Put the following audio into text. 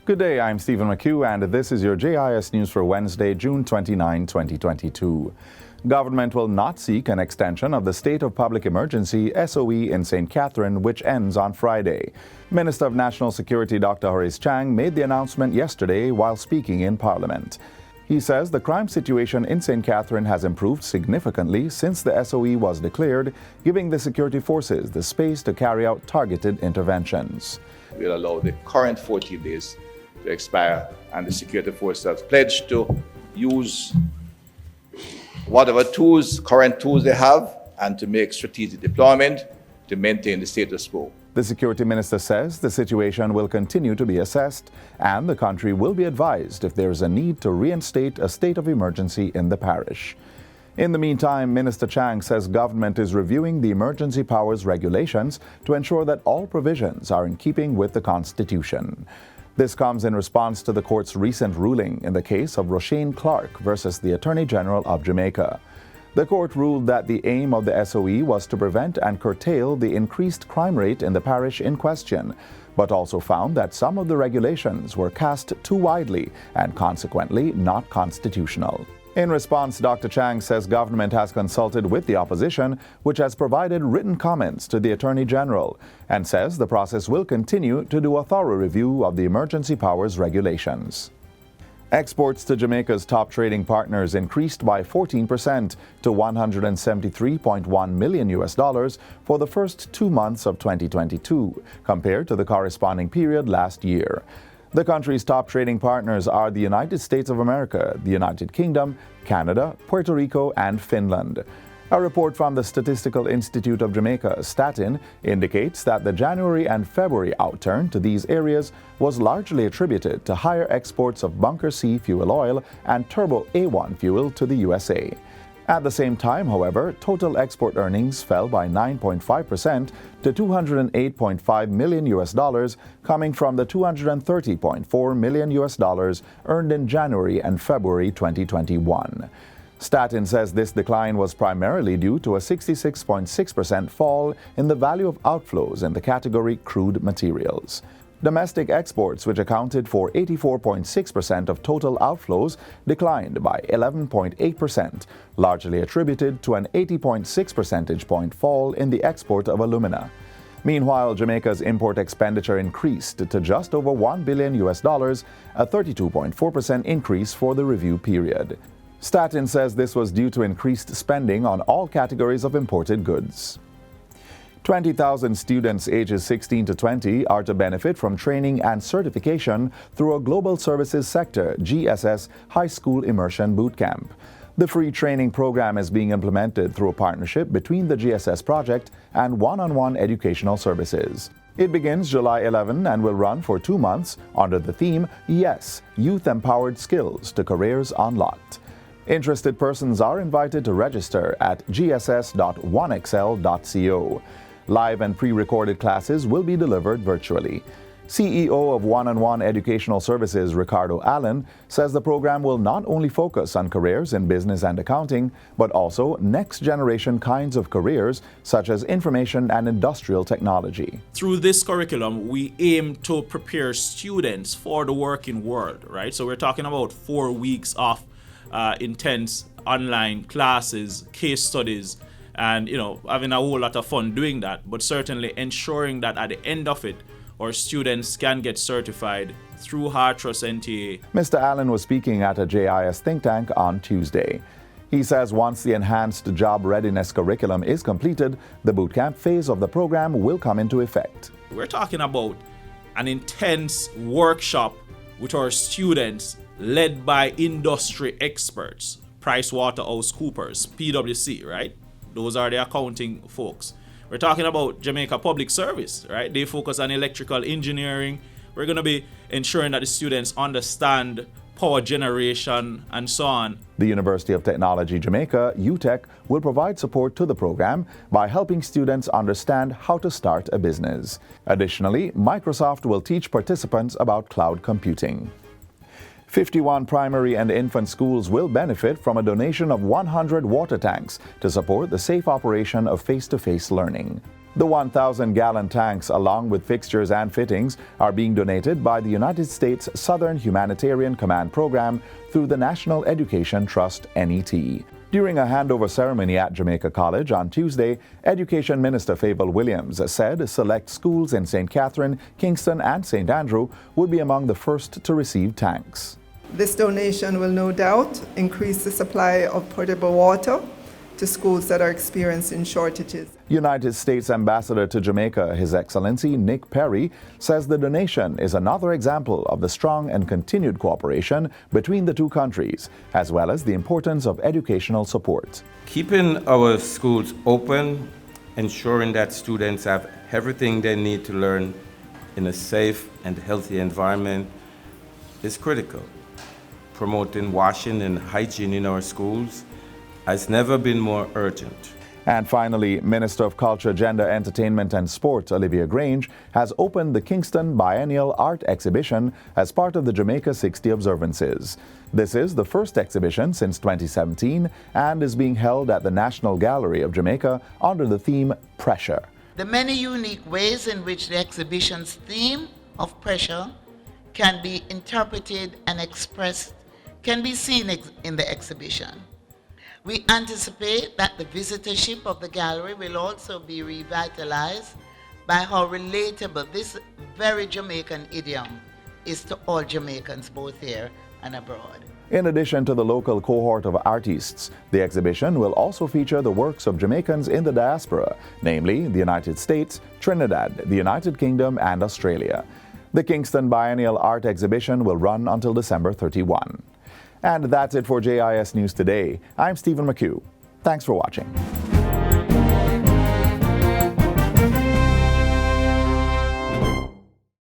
Good day, I'm Stephen McHugh, and this is your JIS News for Wednesday, June 29, 2022. Government will not seek an extension of the State of Public Emergency SOE in St. Catherine, which ends on Friday. Minister of National Security Dr. Horace Chang made the announcement yesterday while speaking in Parliament. He says the crime situation in St. Catherine has improved significantly since the SOE was declared, giving the security forces the space to carry out targeted interventions. We'll allow the current 14 days to expire, and the security forces have pledged to use whatever current tools they have, and to make strategic deployment to maintain the status quo. The security minister says the situation will continue to be assessed, and the country will be advised if there is a need to reinstate a state of emergency in the parish. In the meantime, Minister Chang says government is reviewing the emergency powers regulations to ensure that all provisions are in keeping with the Constitution. This comes in response to the court's recent ruling in the case of Roshane Clark versus the Attorney General of Jamaica. The court ruled that the aim of the SOE was to prevent and curtail the increased crime rate in the parish in question, but also found that some of the regulations were cast too widely and consequently not constitutional. In response, Dr. Chang says government has consulted with the opposition, which has provided written comments to the Attorney General, and says the process will continue to do a thorough review of the emergency powers regulations. Exports to Jamaica's top trading partners increased by 14% to $173.1 million for the first 2 months of 2022, compared to the corresponding period last year. The country's top trading partners are the United States of America, the United Kingdom, Canada, Puerto Rico, and Finland. A report from the Statistical Institute of Jamaica, Statin, indicates that the January and February outturn to these areas was largely attributed to higher exports of bunker C fuel oil and turbo A1 fuel to the USA. At the same time, however, total export earnings fell by 9.5% to $208.5 million, coming from the $230.4 million earned in January and February 2021. Statin says this decline was primarily due to a 66.6% fall in the value of outflows in the category crude materials. Domestic exports, which accounted for 84.6% of total outflows, declined by 11.8%, largely attributed to an 80.6 percentage point fall in the export of alumina. Meanwhile, Jamaica's import expenditure increased to just over $1 billion, a 32.4% increase for the review period. Statin says this was due to increased spending on all categories of imported goods. 20,000 students ages 16 to 20 are to benefit from training and certification through a Global Services Sector GSS High School Immersion Bootcamp. The free training program is being implemented through a partnership between the GSS project and One-on-One Educational Services. It begins July 11 and will run for 2 months under the theme YES, Youth Empowered Skills to Careers Unlocked. Interested persons are invited to register at gss.onexl.co. Live and pre-recorded classes will be delivered virtually. CEO of One-on-One Educational Services, Ricardo Allen, says the program will not only focus on careers in business and accounting, but also next-generation kinds of careers, such as information and industrial technology. Through this curriculum, we aim to prepare students for the working world, right? So we're talking about 4 weeks of intense online classes, case studies, and having a whole lot of fun doing that, but certainly ensuring that at the end of it, our students can get certified through HeartTrust NTA. Mr. Allen was speaking at a JIS think tank on Tuesday. He says once the enhanced job readiness curriculum is completed, the bootcamp phase of the program will come into effect. We're talking about an intense workshop with our students led by industry experts, PricewaterhouseCoopers, PwC, right? Those are the accounting folks. We're talking about Jamaica Public Service, right? They focus on electrical engineering. We're going to be ensuring that the students understand power generation and so on. The University of Technology Jamaica, UTech, will provide support to the program by helping students understand how to start a business. Additionally, Microsoft will teach participants about cloud computing. 51 primary and infant schools will benefit from a donation of 100 water tanks to support the safe operation of face-to-face learning. The 1,000-gallon tanks, along with fixtures and fittings, are being donated by the United States Southern Humanitarian Command Program through the National Education Trust, NET. During a handover ceremony at Jamaica College on Tuesday, Education Minister Fable Williams said select schools in St. Catherine, Kingston, and St. Andrew would be among the first to receive tanks. This donation will no doubt increase the supply of potable water to schools that are experiencing shortages. United States Ambassador to Jamaica, His Excellency Nick Perry, says the donation is another example of the strong and continued cooperation between the two countries, as well as the importance of educational support. Keeping our schools open, ensuring that students have everything they need to learn in a safe and healthy environment is critical. Promoting washing and hygiene in our schools has never been more urgent. And finally, Minister of Culture, Gender, Entertainment and Sport, Olivia Grange, has opened the Kingston Biennial Art Exhibition as part of the Jamaica 60 observances. This is the first exhibition since 2017 and is being held at the National Gallery of Jamaica under the theme Pressure. The many unique ways in which the exhibition's theme of pressure can be interpreted and expressed can be seen in the exhibition. We anticipate that the visitorship of the gallery will also be revitalized by how relatable this very Jamaican idiom is to all Jamaicans, both here and abroad. In addition to the local cohort of artists, the exhibition will also feature the works of Jamaicans in the diaspora, namely the United States, Trinidad, the United Kingdom, and Australia. The Kingston Biennial Art Exhibition will run until December 31. And that's it for JIS News Today. I'm Stephen McHugh. Thanks for watching.